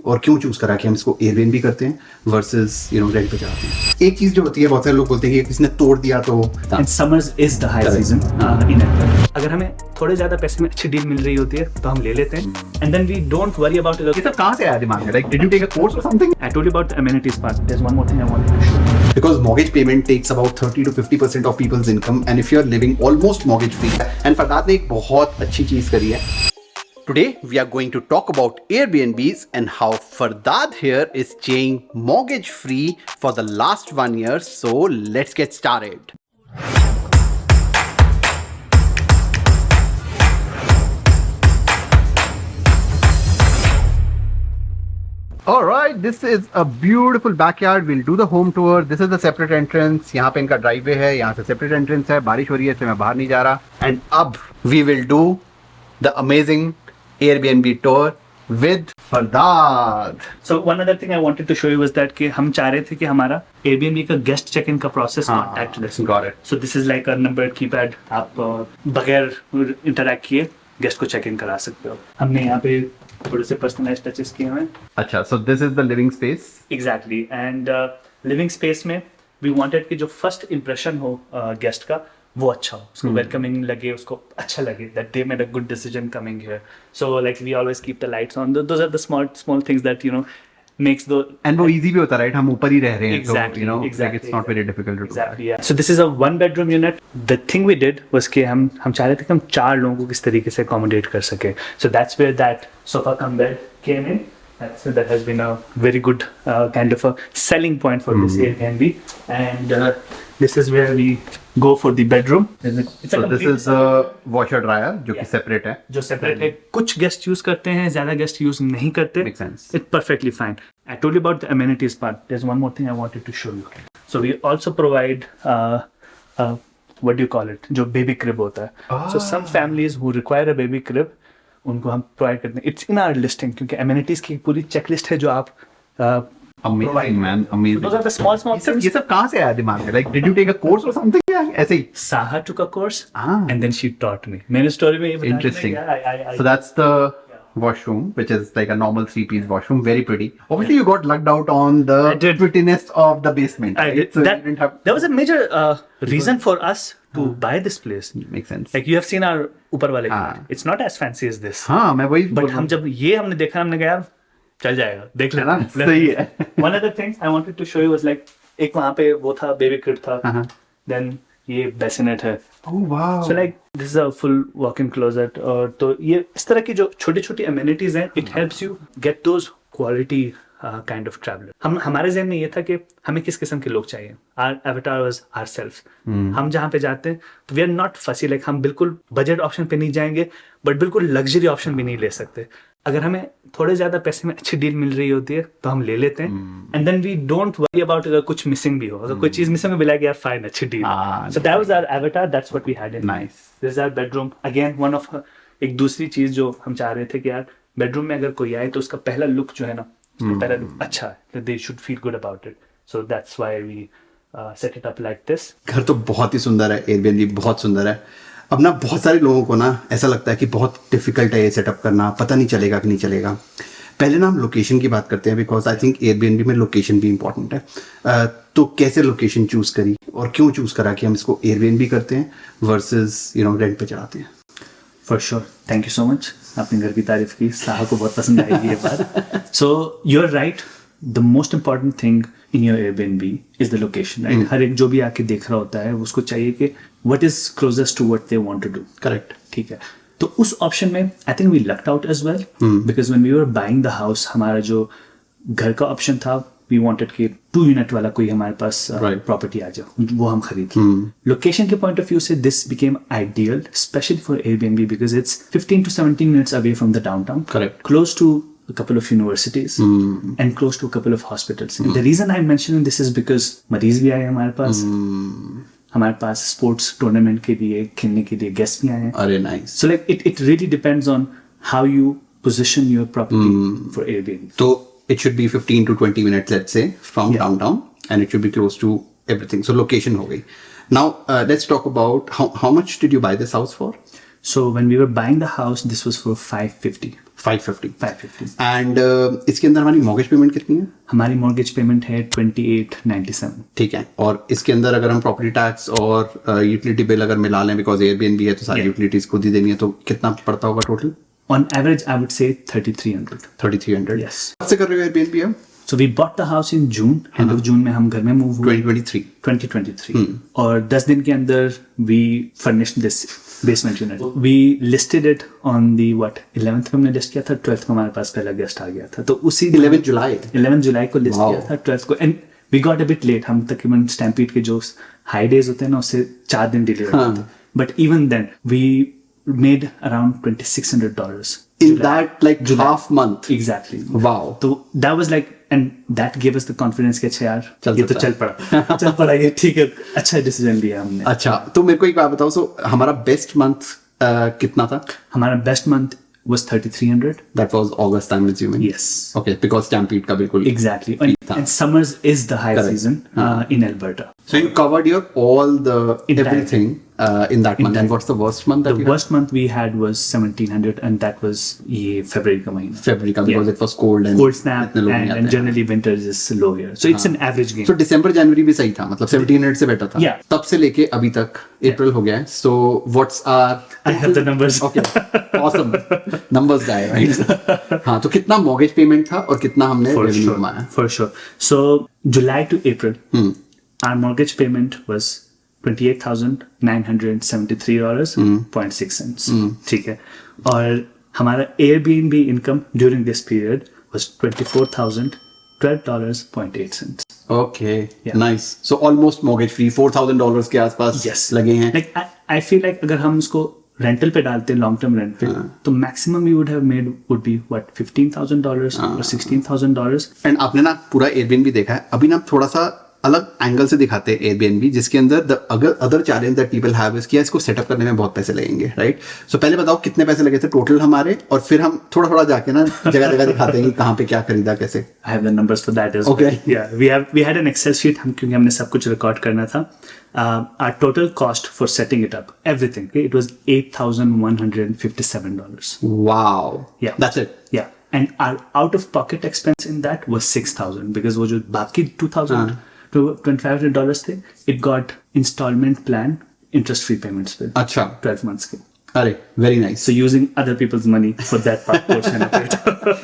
और क्यों चूज करा कि हम इसको एयरबीएनबी करते हैं वर्सेस रेंट पे चलाते हैं। एक चीज जो होती है, बहुत सारे लोग बोलते हैं कि किसी ने तोड़ दिया तो and summers is the high season in Apple. अगर हमें थोड़े ज्यादा पैसे में अच्छी डील मिल रही होती है तो हम ले लेते हैं and then we don't worry about it. ये सब कहां से आया दिमाग में? Like did you take a course or something? I told you about the amenities part. There's one more thing I wanted to show you. Because mortgage payment takes about 30 to 50% of people's income, and if you're living almost mortgage free, and फरदाद ने एक बहुत अच्छी चीज करी है। Today we are going to talk about Airbnbs and how Fardad here is staying mortgage free for the last 1 year. So let's get started. Alright, this is a beautiful backyard. We'll do the home tour. This is the separate entrance. यहाँ पे इनका driveway है, यहाँ से separate entrance है. बारिश हो रही है इसलिए मैं बाहर नहीं जा रहा. And अब we will do the amazing Airbnb tour with Fardad. So one other thing I wanted to show you was that कि हम चाह रहे थे कि हमारा Airbnb का guest check-in का process contactless. Got it. So this is like a number keypad. आप बगैर interact किए guest को check-in करा सकते हो. हमने यहाँ पे थोड़े से personalized touches किए हुए हैं. अच्छा, so this is the living space. Exactly. And living space में we wanted कि जो first impression हो guest का वो अच्छा हो, उसको वेलकमिंग लगे, उसको अच्छा लगे, that they made a good decision coming here. So like we always keep the lights on. Those are the small things that makes the and वो easy भी होता है, right? हम ऊपर ही रह रहे हैं, exactly, so exactly, like it's not very difficult to do exactly, yeah. So this is a 1-bedroom unit. The thing we did was कि हम चाह रहे थे कि हम 4 लोगों को किस तरीके से accommodate कर सके. So that's where that sofa cum bed came in. That has been a very good kind of a selling point for this Airbnb. And this is where we go for the bedroom. So this is a washer dryer जो कि separate है. जो separate है, कुछ guest use करते हैं, ज़्यादा guest use नहीं करते. Makes sense. It's perfectly fine. I told you about the amenities part. There's one more thing I wanted to show you. So we also provide what do you call it? जो baby crib होता है. So some families who require a baby crib, उनको हम provide करते हैं. It's in our listing क्योंकि amenities की पूरी checklist है जो आप Amazing, man, amazing. Those are the small things. ये सब कहाँ से आया दिमाग में? Like did you take a course or something? या ऐसे ही? Saha took a course and then she taught me. मैंने story में ये बताया. Interesting. I So that's the washroom, which is like a normal 3-piece washroom, very pretty. Obviously, you got lucked out on the prettiness of the basement. I right? did. So you didn't have. There was a major reason for us to buy this place. Makes sense. Like you have seen our ऊपर वाले flat. It's not as fancy as this. हाँ, मैं वही. But हम जब ये हमने देखा, हमने कहा यार चल जाएगा, देख लेना. सही है. One other thing I wanted to show you was like एक वहाँ पे वो था baby crib था. Then ये bassinet है. Oh wow. So like this is a full walk-in closet. और तो ये इस तरह की जो छोटी-छोटी amenities हैं, it helps you get those quality kind of traveler. हमारे ज़हन में ये था कि हमें किस किस्म के लोग चाहिए. Our avatar was ourselves. हम जहाँ पे जाते हैं तो we are not fussy. Like हम बिल्कुल budget option पे नहीं जाएंगे, but बिल्कुल luxury option भी नहीं ले सकते. अगर हमें थोड़े ज़्यादा पैसे में अच्छी डील मिल रही होती है तो हम ले लेते हैं. And then we don't worry about अगर कुछ missing भी हो. अगर कोई चीज़ missing हो भी like यार fine, अच्छी deal. So that was our avatar. That's what we had in mind. Nice. This is our bedroom. Again, one of एक दूसरी चीज़ जो हम चाह रहे थे कि यार bedroom में अगर कोई आए तो उसका पहला look जो है ना, उसका पहला look अच्छा है. That they should feel good about it. So that's why we set it up like this. घर तो बहुत ही सुंदर है. Airbnb बहुत सुंदर है. अब ना बहुत सारे लोगों को ना ऐसा लगता है कि बहुत डिफिकल्ट है ये सेटअप करना, पता नहीं चलेगा कि नहीं चलेगा. पहले ना हम लोकेशन की बात करते हैं, बिकॉज आई थिंक एयरबीएनबी में लोकेशन भी इंपॉर्टेंट है. तो कैसे लोकेशन चूज करी और क्यों चूज करा कि हम इसको एयरबीएनबी करते हैं वर्सेस रेंट पे चलाते हैं? For sure. Thank you so much. आपने घर की तारीफ की, साहा को बहुत पसंद आएगी ये बात. So you're right. The most important thing in your Airbnb is the location, right? हर एक जो भी आके देख रहा होता है उसको चाहिए कि what is closest to what they want to do. Correct. ठीक है. तो उस ऑप्शन में I think we lucked out as well because when we were buying the house, हमारा जो घर का ऑप्शन था, we wanted कि 2 unit वाला कोई हमारे पास प्रॉपर्टी आ जाए, वो हम खरीद लें. लोकेशन के पॉइंट ऑफ व्यू से this became ideal, especially for Airbnb because it's 15 to 17 minutes away from the downtown. Correct. Close to a couple of universities and close to a couple of hospitals. And the reason I'm mentioning this is because मरीज भी आए हमारे पास. हमारे पास sports tournament के लिए खेलने के लिए गेस्ट भी आए हैं. अरे nice. So like it really depends on how you position your property for Airbnb. So it should be 15 to 20 minutes, let's say, from downtown, and it should be close to everything. So location हो गई. Now let's talk about how much did you buy this house for? So when we were buying the house, this was for 550. 550 and इसके अंदर हमारी mortgage payment कितनी है? हमारी mortgage payment है 2897. ठीक है, और इसके अंदर अगर हम प्रॉपर्टी टैक्स और यूटिलिटी बिल अगर मिला लें, बिकॉज एयरबीएनबी है तो सारी यूटिलिटीज खुद ही देनी है, तो कितना पड़ता होगा total? On average, I would say 3300. 3300. Yes. कब से कर रहे हो एयरबीएनबी अब? So we bought the house in June. End of June में हम घर में मूव हुए. 2023. और 10 दिन के अंदर we furnished this basement unit. We listed it on the 11th को हमने लिस्ट किया था, 12th को हमारे पास पहला गेस्ट आ गया था. तो उसी 11 जुलाई को लिस्ट किया था, 12th को, and we got a bit late. हम तकरीबन स्टैम्पीड के जो हाई डेज होते हैं ना, उससे 4 दिन डिले हो गए थे. But even then we made around $2600 in that like half month. Exactly. Wow. So that was like, and that gave us the confidence कि अच्छा यार ये तो चल पड़ा ये ठीक है, अच्छा डिसीजन लिया हमने. अच्छा, तो मेरे को एक बात बताओ, सो हमारा बेस्ट मंथ कितना था? हमारा best month was 3300. That was August, I'm assuming. Yes. Okay, because Stampede का बिल्कुल exactly. And summers is the high season in Alberta. So you covered your all the everything in that month. And what's the worst month? The worst month we had was 1700, and that was ये February का महीना. February का, because it was cold and cold snap, and generally winter is low here. So it's an average game. So December, January भी सही था, मतलब 1700 से better था. Yeah. तब से लेके अभी तक April हो गया है. So what's our? I have the numbers. Okay, awesome. Numbers guy, right? हाँ, तो कितना mortgage payment था और कितना हमने revenue कमाया? For sure. So July to April, our mortgage payment was $28,973.6. ठीक है, और हमारा Airbnb income during this period was $24,012.8. Okay, nice. So almost mortgage free, $4,000 के आसपास लगे हैं. Like I feel like अगर हम उसको रेंटल पे डालते हैं, लॉन्ग टर्म रेंट पे, तो maximum we would have made would be what $15,000 और $16,000. एंड आपने ना पूरा एयरबीएनबी देखा है, अभी ना थोड़ा सा अलग एंगल से दिखाते हैं एयरबीएनबी, जिसके अंदर अगर other challenge that people have is कि इसको सेटअप करने में बहुत पैसे लगेंगे, राइट? सो पहले बताओ कितने पैसे लगे थे टोटल हमारे, और फिर हम थोड़ा थोड़ा जाके ना जगह जगह दिखाते हैं कि कहाँ पे क्या खरीदा कैसे. I have the numbers for that as well. Okay. Yeah, we had an Excel sheet, क्योंकि हमने सब कुछ रिकॉर्ड करना था. Our total cost for setting it up, everything, okay, it was $8,157. Wow. Yeah. That's it. Yeah. And our out of pocket expense in that was $6,000, because वो जो बाकी $2,000 to $2,500 थे, it got installment plan interest free payments पे. अच्छा. 12 months के. अरे, very nice. So using other people's money for that portion of it.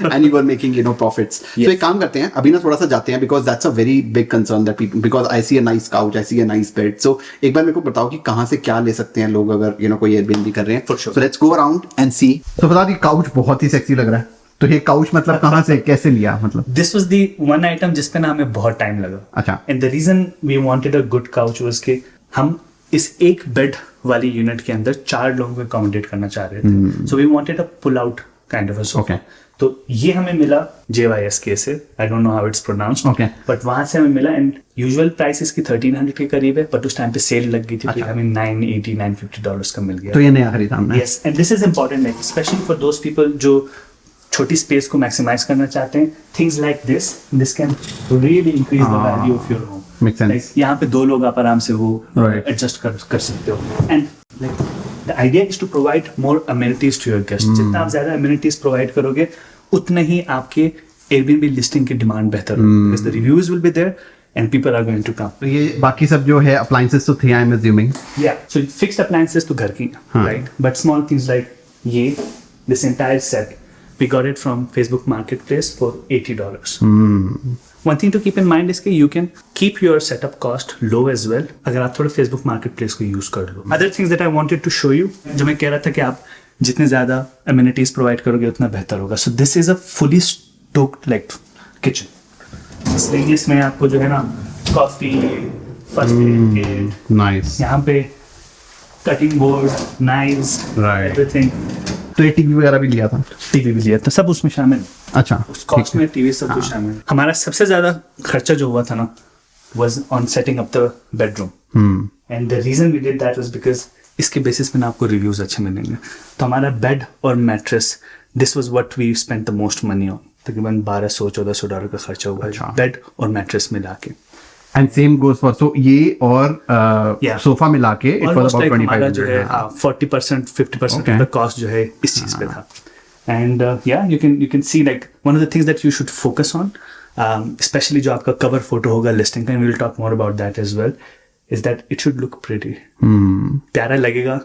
And you were making, profits. Yes. So एक काम करते हैं, अभी ना थोड़ा सा जाते हैं, because that's a very big concern that people, because I see a nice couch, I see a nice bed. So एक बार मेरे को बताओ कि कहाँ से क्या ले सकते हैं लोग अगर कोई Airbnb कर रहे हैं. For sure. So let's go around and see. तो बता दी काउच बहुत ही सेक्सी लग रहा है. तो ये काउच मतलब कहाँ से कैसे लिया मतलब? This was the one item जिसपे ना हमें बहुत टाइम लगा. अच्छा. And the reason we wanted a good couch was कि हम इस एक बेड वाली यूनिट के अंदर 4 लोगों को अकोमोडेट करना चाह रहे थे. So we wanted a pull out kind of a sofa. Okay. तो ये हमें मिला JYSK से. I don't know how it's pronounced. Okay. But वहाँ से हमें मिला, and usual price इसकी 1300 के करीब है, but उस टाइम पे सेल लग गई थी, तो हमें $950 का मिल गया. तो ये नया खरीदा हमने. Yes, and this is important, like especially for those people जो छोटी स्पेस को मैक्सिमाइज करना चाहते हैं. Things like this can really increase the value of your home. Makes sense. Like यहाँ पे 2 लोग आप आराम से वो Right. adjust कर सकते हो. And like the idea is to provide more amenities to your guests. जितना आप ज्यादा amenities provide करोगे, उतना ही आपके Airbnb listing की डिमांड बेहतर होगी, because the reviews will be there and people are going to come. तो ये बाकी सब जो है appliances तो थे, I'm assuming. Yeah. So fixed appliances तो घर की, right? But small things like ये, this entire set, we got it from Facebook Marketplace for $80. One thing to keep in mind is कि you can keep your setup cost low as well अगर आप थोड़ा Facebook Marketplace को use कर लो. Other things that I wanted to show you, जो मैं कह रहा था कि आप जितने ज़्यादा amenities provide करोगे उतना बेहतर होगा. So this is a fully stocked like kitchen. इसलिए इसमें आपको जो है ना coffee, first aid, Nice. यहाँ पे cutting board, knives, Right. everything. तो ये टीवी वगैरह भी लिया था? टीवी भी लिया था, सब उसमें शामिल. अच्छा. उस कॉस्ट में टीवी सब कुछ शामिल. हमारा सबसे ज्यादा खर्चा जो हुआ था ना was on setting up the bedroom. And the reason we did that was because इसके बेसिस पे ना आपको रिव्यूज अच्छे मिलेंगे. तो हमारा बेड और mattress, this was what we spent the most money on. तकरीबन $1,200-$1,400 का खर्चा हुआ है बेड और मैट्रेस मिला के. And same goes for so ये और Yeah. सोफा मिला के it was Almost about like हमारा जो 2500 है 40% 50% Okay. of the cost जो है इस चीज पे था. And yeah, you can see like one of the things that you should focus on, especially जो आपका cover photo होगा listing का, and we'll talk more about that as well, is that it should look pretty. प्यारा लगेगा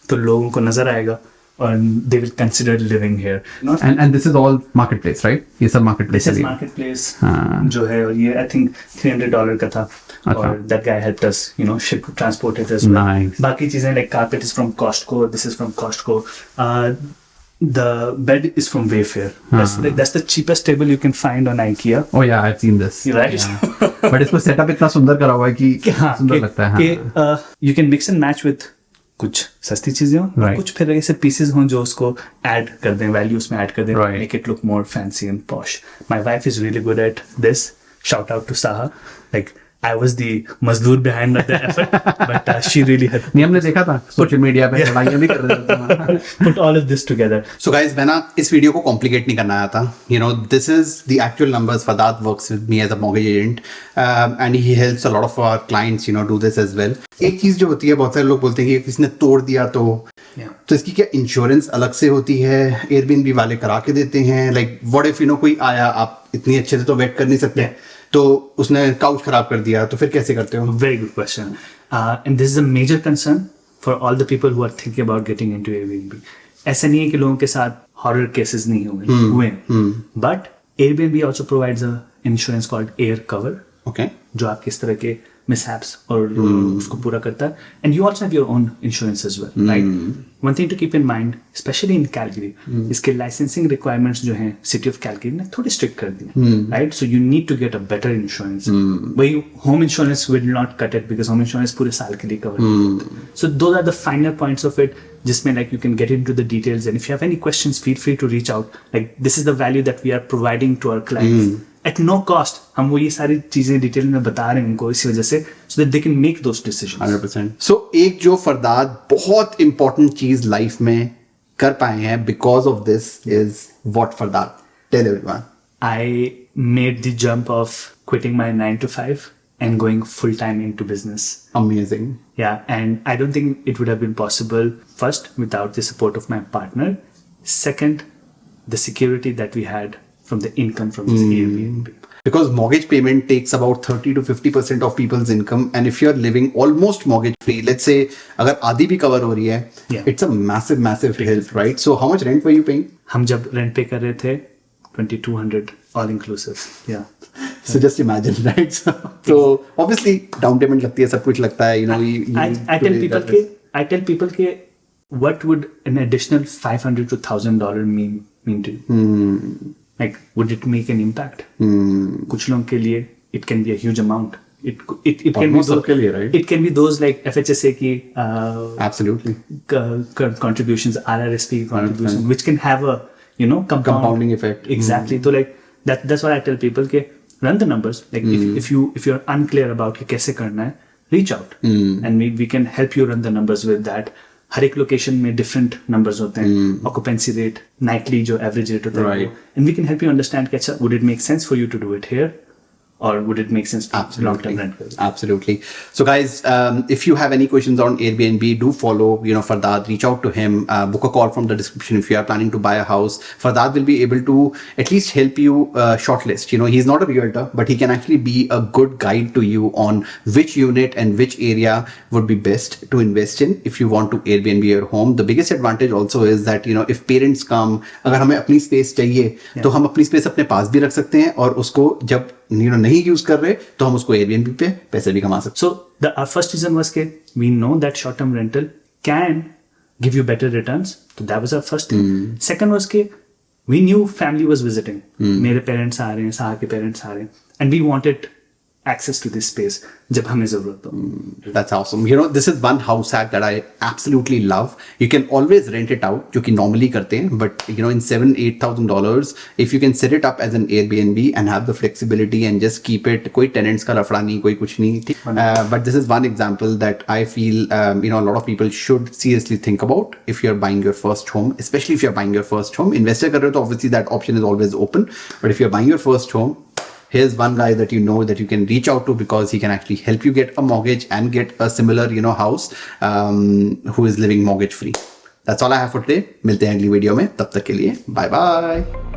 तो लोगों को नजर आएगा and they will consider living here. and this is all marketplace, right? ये सब marketplace This is है। marketplace हाँ। जो है, और ये I think $300 का था, अच्छा। और that guy helped us, ship, transport it as well. Nice. बाकी चीजें like carpet is from Costco, this is from Costco. The bed is from Wayfair. That's the cheapest table you can find on IKEA. Oh yeah, I've seen this. Right? But इसको setup इतना सुंदर करा हुआ है कि हाँ, सुंदर लगता है। हाँ। you can mix and match with कुछ सस्ती चीजें हों, और Right. कुछ फिर ऐसे पीसेस हों जो उसको ऐड कर दें, वैल्यू उसमें ऐड कर दें, Right. make it look more fancy and posh. My wife is really good at this. Shout out to Saha. Like I was the मजदूर behind the effort, but she really had नहीं, हमने देखा था social media पे लड़ाइयाँ भी कर रहे थे। put all of this together. So guys, मैं ना इस वीडियो को कॉम्प्लिकेट नहीं करना आया था. This is the actual numbers. Fadad works with me as a mortgage agent, and he helps a lot of our clients, do this as well. एक चीज जो होती है, बहुत सारे लोग बोलते हैं कि किसी ने तोड़ दिया तो इसकी क्या इंश्योरेंस अलग से होती है? एयरबीएनबी वाले करा के देते हैं? लाइक व्हाट इफ कोई आया, आप इतनी अच्छे से तो वेट कर नहीं सकते, तो उसने काउच खराब कर दिया, तो फिर कैसे करते हो? Very good question. And this is a major concern for all the people who are thinking about getting into Airbnb. ऐसा नहीं है कि लोगों के साथ horror cases नहीं हुए. But Airbnb also provides a insurance called air cover, Okay. जो आपके इस तरह के mishaps और उसको पूरा करता है. And you also have your own insurance as well, right? One thing to keep in mind, especially in Calgary, इसके licensing requirements जो हैं City of Calgary ने थोड़ी strict कर दी हैं, right? So you need to get a better insurance. वही home insurance will not cut it because home insurance पूरे साल के लिए cover करता है. So those are the finer points of it, जिसमें like you can get into the details, and if you have any questions, feel free to reach out. Like this is the value that we are providing to our clients. At no cost, हम वो ये सारी चीजें detail में बता रहे हैं उनको इसी वजह से, so that they can make those decisions. 100%. So एक जो फरदाद बहुत important चीज लाइफ में कर पाए हैं because of this is what, Fardad? Tell everyone. I made the jump of quitting my 9 to 5 and going full time into business. Amazing. Yeah, and I don't think it would have been possible, first, without the support of my partner. Second, the security that we had from the income from this Airbnb. Because mortgage payment takes about 30 to 50% of people's income, and if you're living almost mortgage free, let's say अगर आधी भी cover हो रही है, it's a massive help, right? So how much rent were you paying? हम जब rent pay कर रहे थे 2200 all inclusive. Yeah. So just imagine, right? So obviously down payment लगती है, सब कुछ लगता है, I tell people के what would an additional $500 to $1,000 mean to you? Like, would it make an impact? कुछ लोगों के लिए it can be a huge amount. It can be those, right? It can be those like FHSA की Absolutely. Contributions, RRSP contributions, which can have a compounding effect. Exactly. So like that's what I tell people के run the numbers. Like if you're unclear about कि कैसे करना है, reach out and we can help you run the numbers with that. हर एक location में different numbers होते हैं, occupancy rate, nightly जो एवरेज रेट होता है, and we can help you understand कि अच्छा would it make sense for you to do it here or would it make sense to long term rent? Absolutely. So guys, if you have any questions on Airbnb, do follow Fardad, reach out to him, book a call from the description if you are planning to buy a house. Fardad will be able to at least help you shortlist. He's not a realtor, but he can actually be a good guide to you on which unit and which area would be best to invest in if you want to Airbnb your home. The biggest advantage also is that if parents come, अगर हमें अपनी space चाहिए, तो हम अपनी space अपने पास भी रख सकते हैं, और उसको जब नहीं यूज कर रहे तो हम उसको Airbnb पे पैसे भी कमा सकते हैं. So our first reason was that we know that short term rental can give you better returns. So that was our first thing. Second was that we knew family was visiting. मेरे parents आ रहे हैं, साहा के parents आ रहे हैं, and we wanted access to this space जब हमें जरूरत हो. That's awesome. This is one house hack that I absolutely love. You can always rent it out, जो कि normally करते हैं, but in $7,000-8,000, if you can set it up as an Airbnb and have the flexibility and just keep it, कोई tenants का लफड़ा नहीं, कोई कुछ नहीं. But this is one example that I feel a lot of people should seriously think about if you're buying your first home, especially if you're buying your first home. Investor कर रहे हो तो obviously that option is always open, but if you're buying your first home, here's one guy that you know that you can reach out to because he can actually help you get a mortgage and get a similar house, who is living mortgage free. That's all I have for today. मिलते हैं अगली video में, तब तक के लिए bye bye.